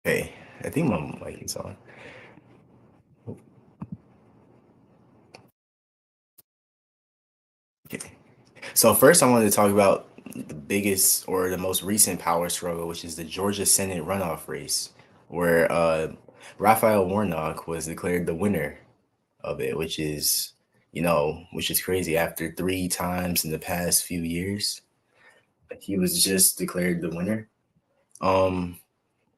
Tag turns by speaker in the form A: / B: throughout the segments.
A: Hey, I think my mic is on. Okay. So first, I wanted to talk about the biggest or the most recent power struggle, which is the Georgia Senate runoff race, where Raphael Warnock was declared the winner of it, which is crazy. After three times in the past few years, he was just declared the winner. Um,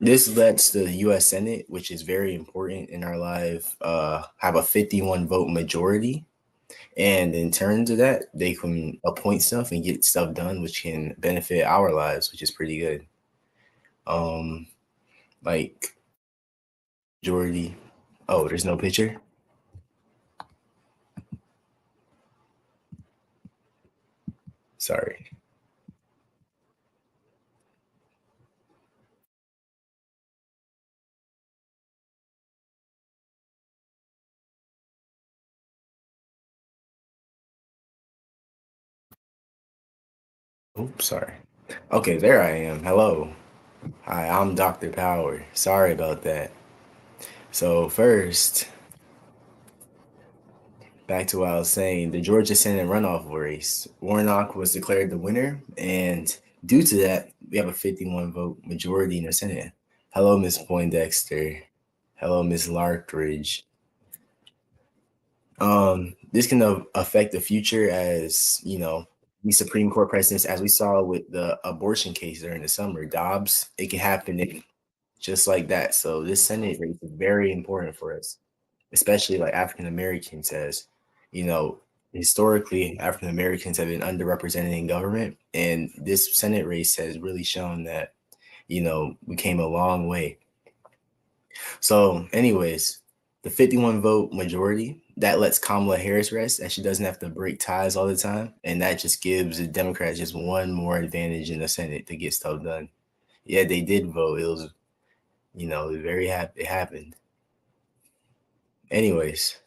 A: this lets the U.S. Senate, which is very important in our life, have a 51 vote majority. And in terms of that, they can appoint stuff and get stuff done, which can benefit our lives, which is pretty good. Um, like majority. Oh, there's no picture. Sorry. Oops, sorry. Okay, there I am. Hello. Hi, I'm Dr. Power. Sorry about that. So first, back to what I was saying, the Georgia Senate runoff race. Warnock was declared the winner, and due to that, we have a 51 vote majority in the Senate. Hello, Miss Poindexter. Hello, Miss Larkridge. This can affect the future as these Supreme Court precedents, as we saw with the abortion case during the summer, Dobbs. It can happen just like that. So this Senate race is very important for us, especially like African Americans, as you know, historically African Americans have been underrepresented in government, and this Senate race has really shown that we came a long way. So, anyways, the 51 vote majority that lets Kamala Harris rest, and she doesn't have to break ties all the time, and that just gives the Democrats just one more advantage in the Senate to get stuff done. Yeah, they did vote. It was, very happy it happened. Anyways,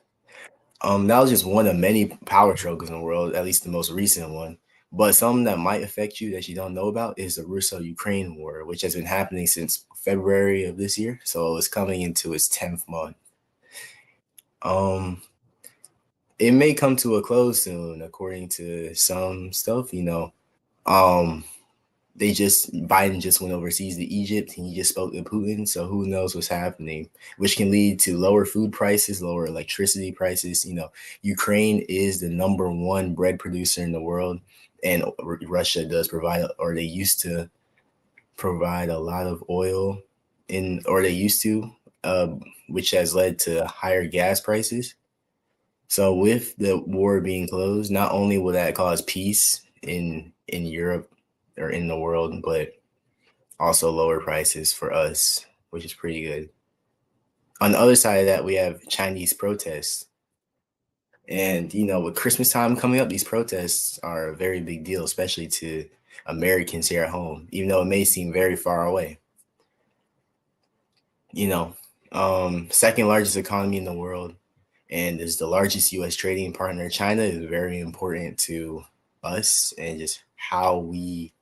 A: that was just one of many power struggles in the world, at least the most recent one. But something that might affect you that you don't know about is the Russo-Ukraine war, which has been happening since February of this year. So it's coming into its 10th month. Um, it may come to a close soon, according to some stuff. Um, Biden just went overseas to Egypt and he just spoke to Putin. So who knows what's happening, which can lead to lower food prices, lower electricity prices. Ukraine is the number one bread producer in the world, and Russia does provide, or they used to provide a lot of oil or they used to, which has led to higher gas prices. So with the war being closed, not only will that cause peace in Europe or in the world, but also lower prices for us, which is pretty good. On the other side of that, we have Chinese protests. And with Christmas time coming up, these protests are a very big deal, especially to Americans here at home, even though it may seem very far away. You know, second largest economy in the world and is the largest US trading partner. China is very important to us and just how we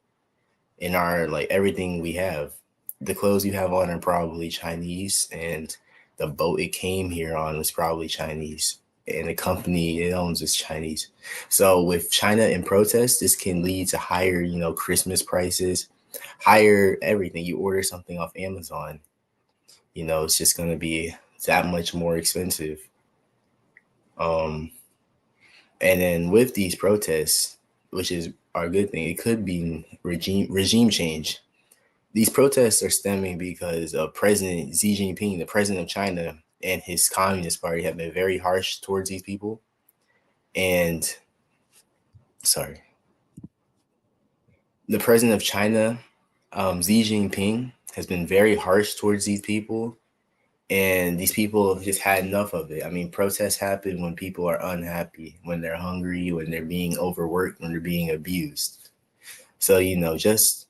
A: in our like everything we have. The clothes you have on are probably Chinese, and the boat it came here on was probably Chinese, and the company it owns is Chinese. So with China in protest, this can lead to higher, Christmas prices, higher everything. You order something off Amazon, it's just gonna be that much more expensive. Um, and then with these protests, which is our good thing, it could be regime change. These protests are stemming because of President Xi Jinping, the president of China, and his Communist Party have been very harsh towards these people. And sorry, the president of China, Xi Jinping, has been very harsh towards these people. And these people just had enough of it. I mean, protests happen when people are unhappy, when they're hungry, when they're being overworked, when they're being abused. So, just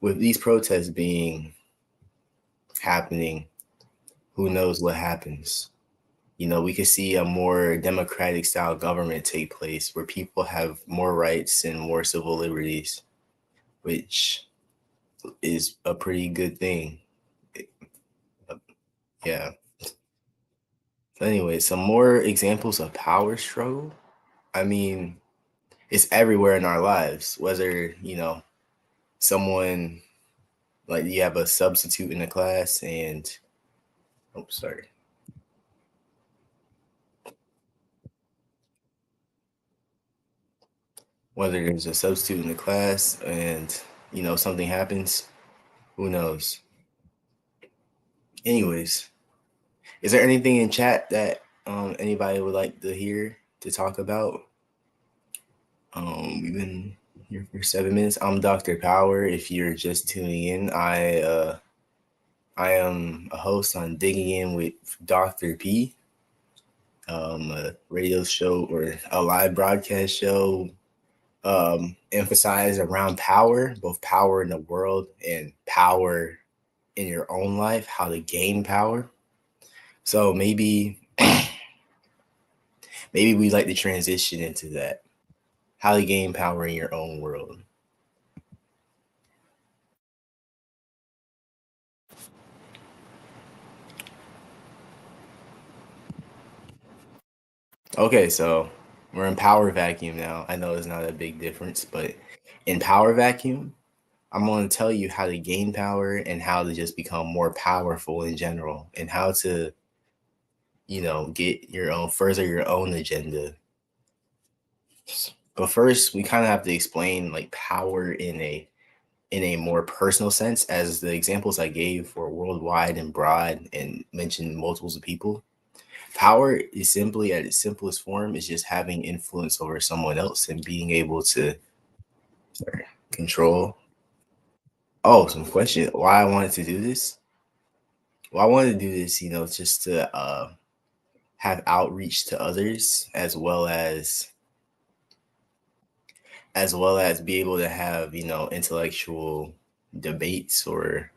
A: with these protests being happening, who knows what happens? We could see a more democratic style government take place where people have more rights and more civil liberties, which is a pretty good thing. Yeah. So anyway, some more examples of power struggle. I mean, it's everywhere in our lives, whether, someone like you have a substitute in a class and, oh, sorry. Whether there's a substitute in the class and, something happens, who knows? Anyways, is there anything in chat that anybody would like to hear to talk about? We've been here for 7 minutes. I'm Dr. Power. If you're just tuning in, I am a host on Digging In with Dr. P, a radio show or a live broadcast show emphasized around power, both power in the world and power in your own life, how to gain power. So maybe we'd like to transition into that. How to gain power in your own world. Okay, so we're in power vacuum now. I know it's not a big difference, but in power vacuum, I'm going to tell you how to gain power and how to just become more powerful in general and how to, get your own, further your own agenda. But first, we kind of have to explain like power in a more personal sense, as the examples I gave were worldwide and broad and mentioned multiples of people. Power is simply at its simplest form is just having influence over someone else and being able to control. Oh, some question why I wanted to do this. Well, I wanted to do this, just to have outreach to others as well as be able to have, intellectual debates or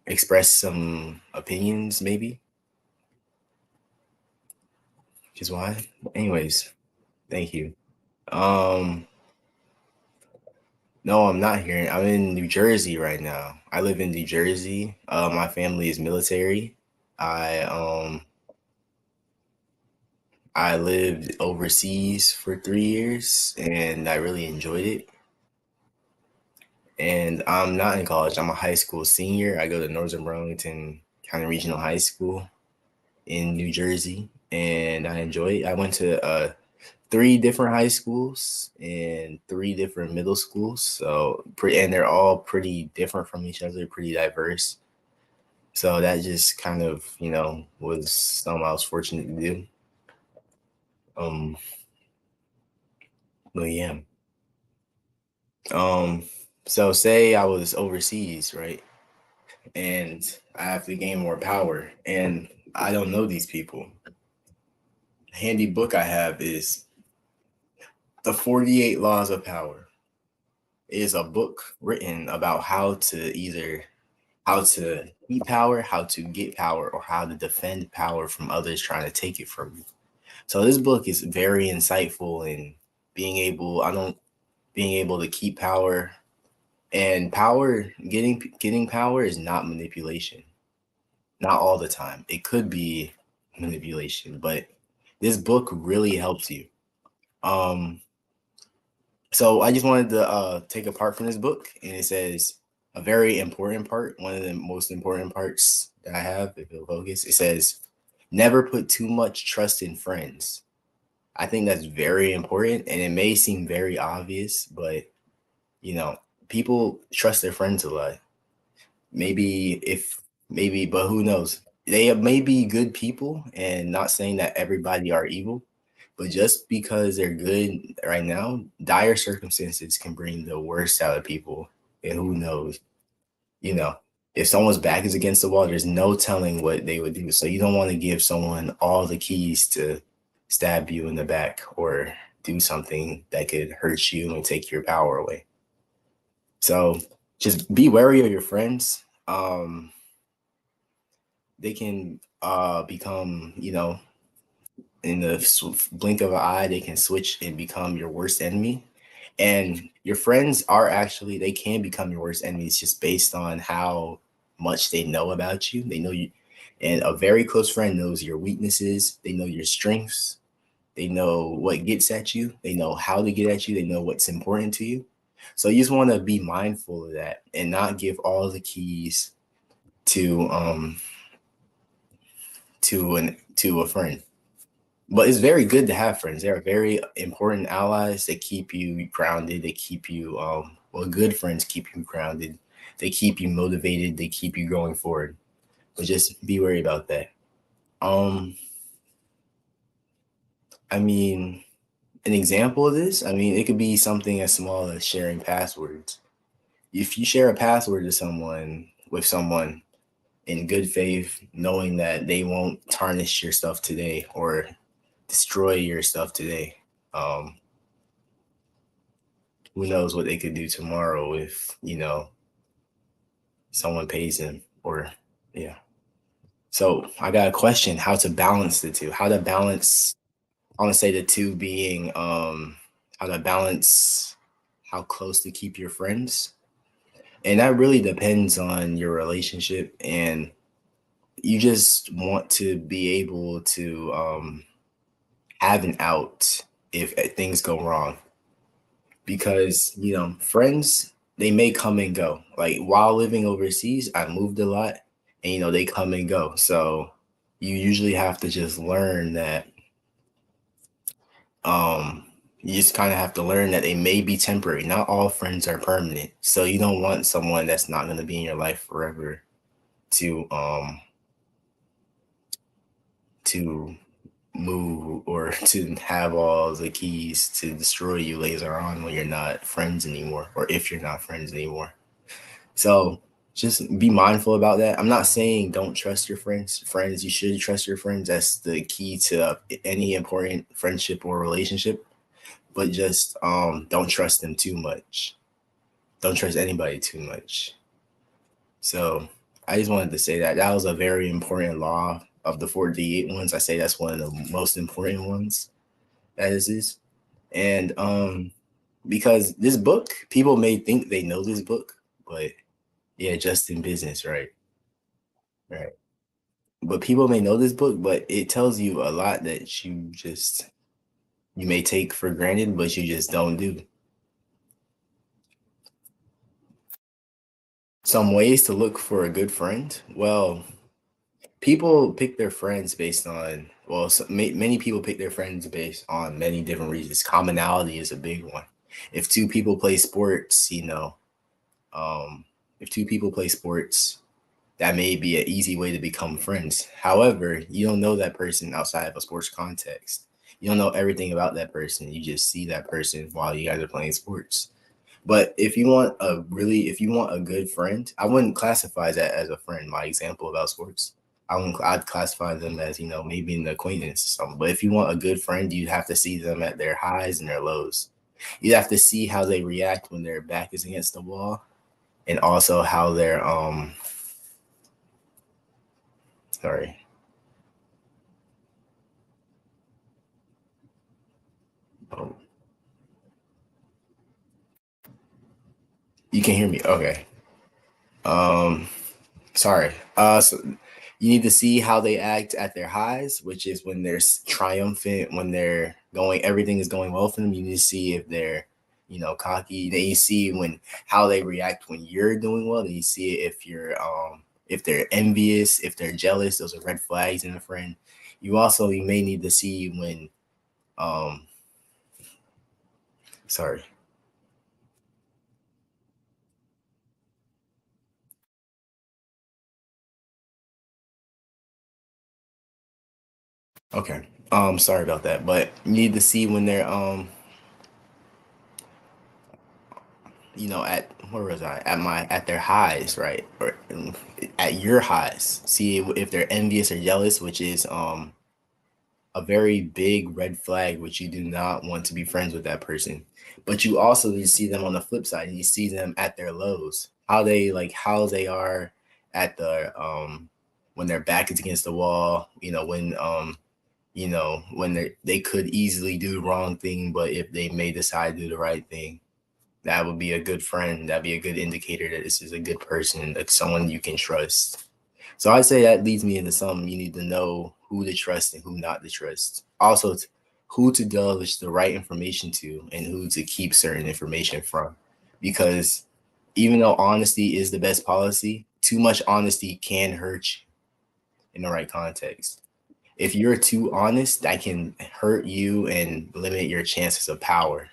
A: express some opinions, maybe. Which is why. Anyways, thank you. Um, no, I'm not here. I'm in New Jersey right now. I live in New Jersey. My family is military. I um I lived overseas for 3 years and I really enjoyed it. And I'm not in college. I'm a high school senior. I go to Northern Burlington County Regional High School in New Jersey, and I enjoy it. I went to 3 different high schools and 3 different middle schools. And they're all pretty different from each other, pretty diverse. So that just kind of, was something I was fortunate to do. Um, but yeah. Um, so say I was overseas, right? And I have to gain more power, and I don't know these people. The handy book I have is The 48 Laws of Power. is a book written about how to keep power, how to get power, or how to defend power from others trying to take it from you. So this book is very insightful in being able to keep power, and getting power is not manipulation. Not all the time. It could be manipulation, but this book really helps you. Um so I just wanted to take a part from this book, and it says a very important part, one of the most important parts that I have, if you'll focus, it says never put too much trust in friends. I think that's very important, and it may seem very obvious, but you know, people trust their friends a lot. Maybe, but who knows? They may be good people, and not saying that everybody are evil, but just because they're good right now, dire circumstances can bring the worst out of people. And who knows? You know, if someone's back is against the wall, there's no telling what they would do. So you don't want to give someone all the keys to stab you in the back or do something that could hurt you and take your power away. So just be wary of your friends. They can become, in the blink of an eye, they can switch and become your worst enemy. And your friends are actually, they can become your worst enemies just based on how much they know about you. They know you, and a very close friend knows your weaknesses, they know your strengths, they know what gets at you, they know how to get at you, they know what's important to you. So you just want to be mindful of that and not give all the keys to to a friend. But it's very good to have friends. They are very important allies. They keep you grounded. They keep you well, good friends keep you grounded. They keep you motivated. They keep you going forward. But just be worried about that. Um, I mean, an example of this, I mean, it could be something as small as sharing passwords. If you share a password to someone with someone in good faith, knowing that they won't tarnish your stuff today or destroy your stuff today. Who knows what they could do tomorrow if, someone pays them or, yeah. So I got a question, how to balance the two, how to balance, I want to say the two being, how to balance how close to keep your friends. And that really depends on your relationship, and you just want to be able to have an out if things go wrong, because friends, they may come and go. Like while living overseas, I moved a lot, and they come and go. So you usually have to just learn that you just kind of have to learn that they may be temporary. Not all friends are permanent, so you don't want someone that's not going to be in your life forever to to move or to have all the keys to destroy you later on when you're not friends anymore, or if you're not friends anymore. So just be mindful about that. I'm not saying don't trust your friends. You should trust your friends. That's the key to any important friendship or relationship. But just don't trust them too much. Don't trust anybody too much. So I just wanted to say that was a very important law of the 48 ones. I say that's one of the most important ones that is. And because this book, people may think they know this book, but yeah, just in business, right? Right. But people may know this book, but it tells you a lot that you may take for granted, but you just don't do. Some ways to look for a good friend. Well, people pick their friends based on, well, many people pick their friends based on many different reasons. Commonality is a big one. If two people play sports, if two people play sports, that may be an easy way to become friends. However, you don't know that person outside of a sports context. You don't know everything about that person. You just see that person while you guys are playing sports. But if you want a good friend, I wouldn't classify that as a friend. My example about sports, I'd classify them as, maybe an acquaintance or something. But if you want a good friend, you have to see them at their highs and their lows. You have to see how they react when their back is against the wall, and also how they're sorry. Oh, you can hear me. Okay. Um Sorry. So you need to see how they act at their highs, which is when they're triumphant, when they're going, everything is going well for them. You need to see if they're, cocky. Then you see when how they react when you're doing well. Then you see if they're envious, if they're jealous. Those are red flags in a friend. You may need to see when um sorry. Okay. Sorry about that. But you need to see when they're at where was I at their highs, right? Or at your highs. See if they're envious or jealous, which is a very big red flag, which you do not want to be friends with that person. But you also you see them on the flip side, and you see them at their lows, how they are at the when their back is against the wall, when they could easily do the wrong thing, but if they may decide to do the right thing, that would be a good friend. That'd be a good indicator that this is a good person, like someone you can trust. So I'd say that leads me into something you need to know who to trust and who not to trust. Also, who to divulge the right information to and who to keep certain information from. Because even though honesty is the best policy, too much honesty can hurt you in the right context. If you're too honest, that can hurt you and limit your chances of power,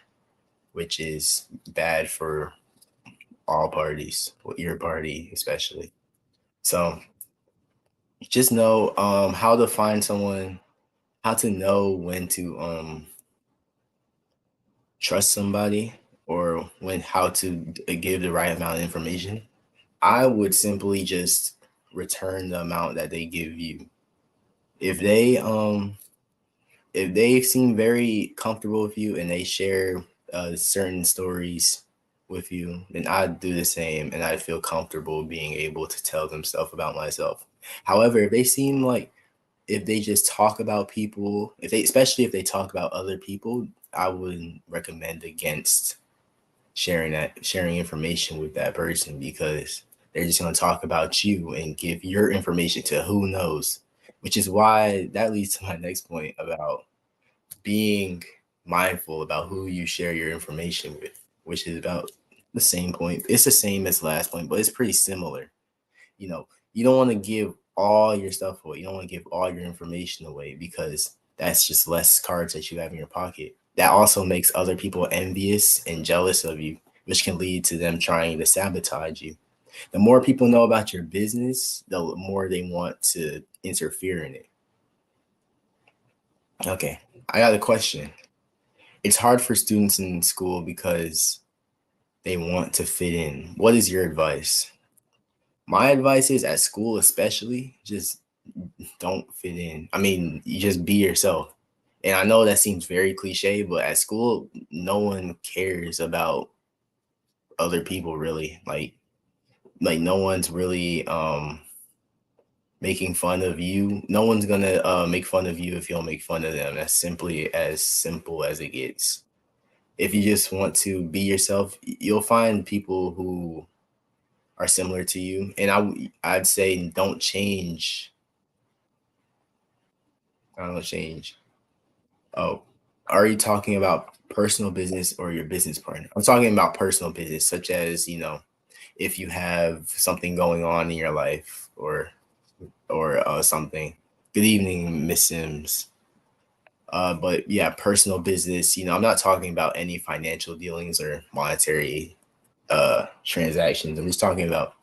A: which is bad for all parties, your party especially. So just know how to find someone, how to know when to trust somebody or when how to give the right amount of information. I would simply just return the amount that they give you. If they seem very comfortable with you and they share certain stories with you, then I'd do the same and I'd feel comfortable being able to tell them stuff about myself. However, if they seem like if they just talk about people, especially if they talk about other people, I wouldn't recommend against sharing information with that person because they're just going to talk about you and give your information to who knows, which is why that leads to my next point about being mindful about who you share your information with, which is about the same point. It's the same as the last point, but it's pretty similar. You don't want to give all your stuff away. You don't want to give all your information away because that's just less cards that you have in your pocket. That also makes other people envious and jealous of you, which can lead to them trying to sabotage you. The more people know about your business, the more they want to interfere in it. Okay, I got a question. It's hard for students in school because they want to fit in. What is your advice? My advice is at school, especially, just don't fit in. I mean, you just be yourself. And I know that seems very cliche, but at school, no one cares about other people really. Like no one's really making fun of you. No one's gonna make fun of you if you don't make fun of them. That's simply as simple as it gets. If you just want to be yourself, you'll find people who are similar to you. And I'd say don't change. I don't change. Oh, are you talking about personal business or your business partner? I'm talking about personal business, such as, if you have something going on in your life or something. Good evening, Miss Sims. But yeah, personal business, I'm not talking about any financial dealings or monetary transactions. I'm just talking about,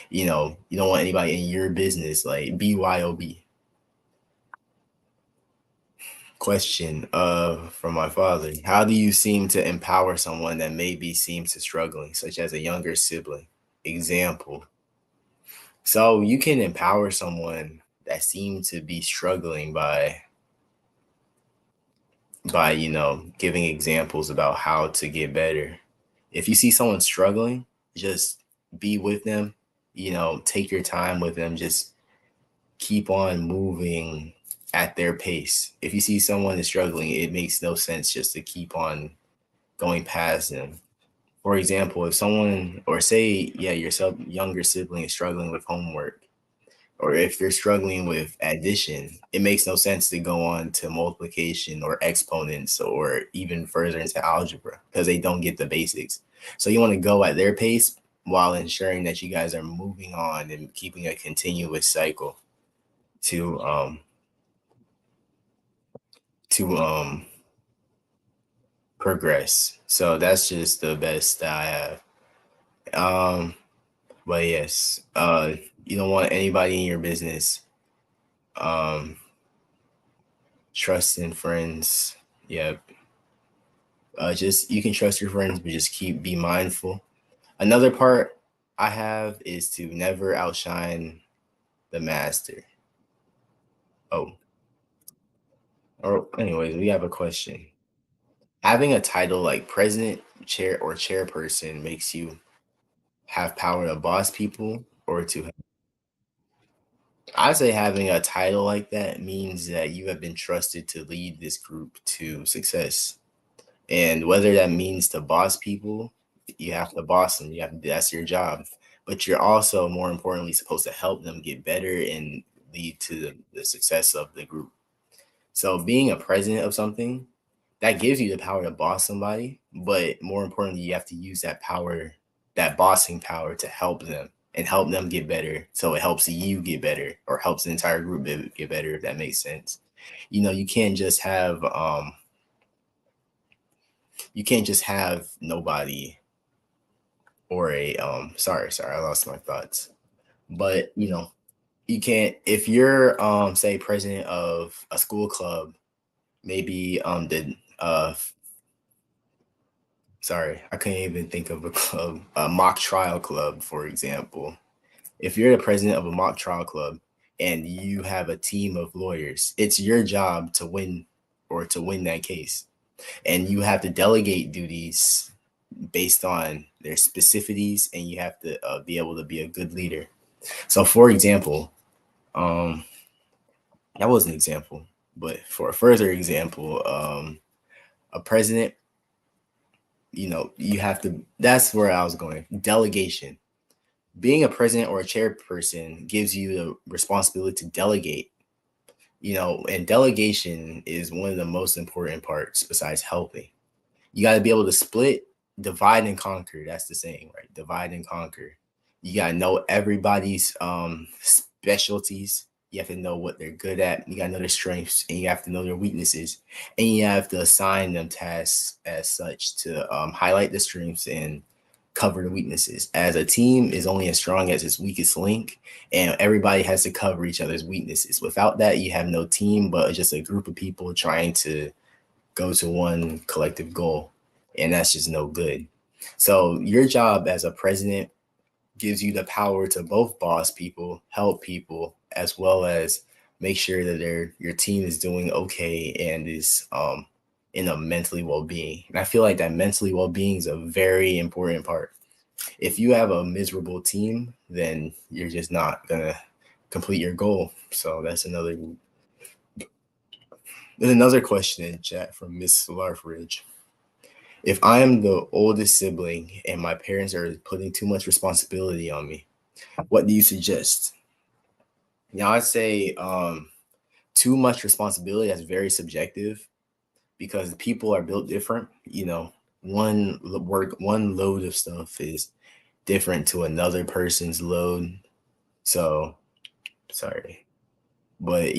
A: you don't want anybody in your business, like BYOB. Question from my father. How do you seem to empower someone that maybe seems to struggling, such as a younger sibling? Example. So you can empower someone that seemed to be struggling by by, giving examples about how to get better. If you see someone struggling, just be with them, take your time with them, just keep on moving at their pace. If you see someone is struggling, it makes no sense just to keep on going past them. For example, if someone, or say, yeah, your younger sibling is struggling with homework, or if you're struggling with addition, it makes no sense to go on to multiplication or exponents or even further into algebra because they don't get the basics. So you want to go at their pace while ensuring that you guys are moving on and keeping a continuous cycle to to progress. So that's just the best that I have. But yes, you don't want anybody in your business um trust in friends. Yeah, just you can trust your friends, but just be mindful. Another part I have is to never outshine the master. Oh, or anyways, we have a question. Having a title like president, chair, or chairperson makes you have power to boss people or to I say having a title like that means that you have been trusted to lead this group to success. And whether that means to boss people, you have to boss them. That's your job. But you're also more importantly supposed to help them get better and lead to the success of the group. So being a president of something, that gives you the power to boss somebody, but more importantly, you have to use that power, that bossing power to help them and help them get better. So it helps you get better or helps the entire group get better, if that makes sense. You can't just have nobody or a sorry, I lost my thoughts. But you can't if you're say president of a school club, maybe the sorry, I couldn't even think of a club, a mock trial club, for example. If you're the president of a mock trial club and you have a team of lawyers, it's your job to win or to win that case. And you have to delegate duties based on their specificities, and you have to be able to be a good leader. So, for example, um, that was an example, but for a further example, a president, you have to, that's where I was going. Delegation. Being a president or a chairperson gives you the responsibility to delegate, and delegation is one of the most important parts besides helping. You got to be able to split, divide, and conquer. That's the saying, right? Divide and conquer. You got to know everybody's specialties. You have to know what they're good at. You got to know their strengths, and you have to know their weaknesses. And you have to assign them tasks as such to highlight the strengths and cover the weaknesses. As a team is only as strong as its weakest link, and everybody has to cover each other's weaknesses. Without that, you have no team, but just a group of people trying to go to one collective goal, and that's just no good. So your job as a president gives you the power to both boss people, help people, as well as make sure that your team is doing okay and is in a mentally well-being. And I feel like that mentally well-being is a very important part. If you have a miserable team, then you're just not gonna complete your goal. So that's another. There's another question in chat from Miss Larfridge. If I am the oldest sibling and my parents are putting too much responsibility on me, what do you suggest? Now, I'd say too much responsibility, that's very subjective because people are built different. One load of stuff is different to another person's load. So, sorry. But,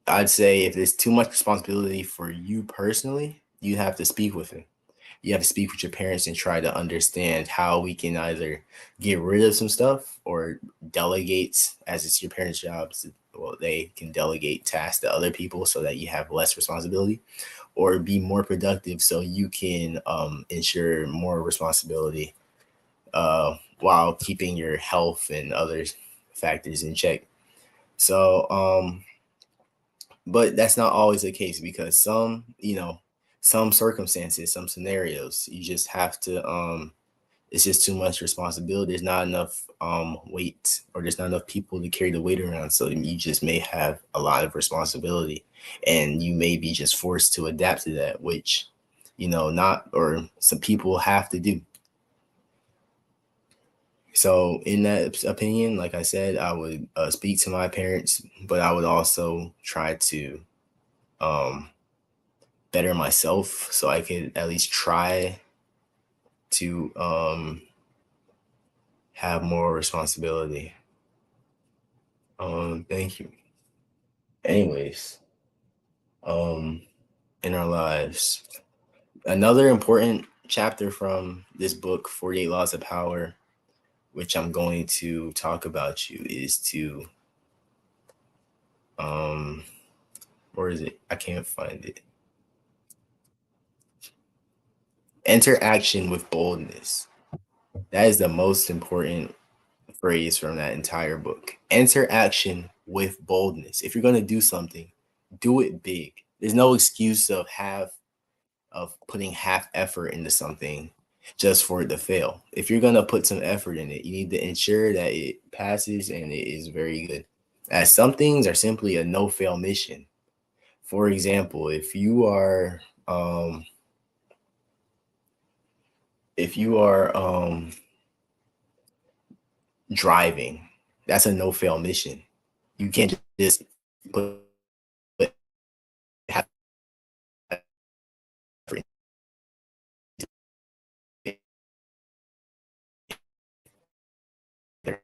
A: I'd say if there's too much responsibility for you personally, you have to speak with him. You have to speak with your parents and try to understand how we can either get rid of some stuff or delegate, as it's your parents' jobs. Well, they can delegate tasks to other people so that you have less responsibility, or be more productive so you can ensure more responsibility while keeping your health and other factors in check. So But that's not always the case because some circumstances, some scenarios, you just have to it's just too much responsibility. There's not enough weight, or there's not enough people to carry the weight around. So you just may have a lot of responsibility, and you may be just forced to adapt to that, which not or some people have to do. So in that opinion, like I said, I would speak to my parents, but I would also try to um, better myself so I could at least try to have more responsibility. Thank you. Anyways, um, in our lives, another important chapter from this book, 48 Laws of Power, which I'm going to talk about you, is to um, where is it? I can't find it. Enter action with boldness. That is the most important phrase from that entire book. Enter action with boldness. If you're going to do something, do it big. There's no excuse of putting half effort into something just for it to fail. If you're going to put some effort in it, you need to ensure that it passes and it is very good. As some things are simply a no fail mission. For example, if you are driving, that's a no fail mission. You can't just put half effort in there.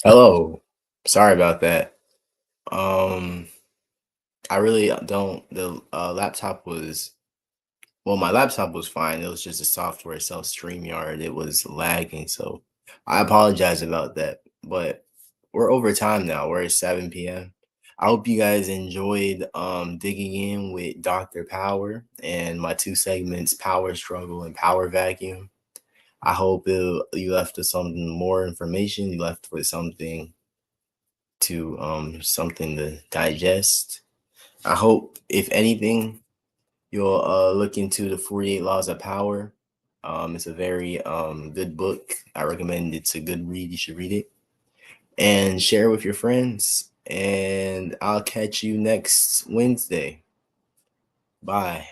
A: Hello. Sorry about that. Um, I really don't. The laptop was well, my laptop was fine. It was just the software itself, StreamYard. It was lagging, so I apologize about that. But we're over time now. We're at 7 p.m. I hope you guys enjoyed digging in with Dr. Power and my two segments, Power Struggle and Power Vacuum. I hope you left with some more information. You left with something to digest. I hope, if anything, you'll look into the 48 Laws of Power. It's a very good book. I recommend it's a good read. You should read it and share with your friends. And I'll catch you next Wednesday. Bye.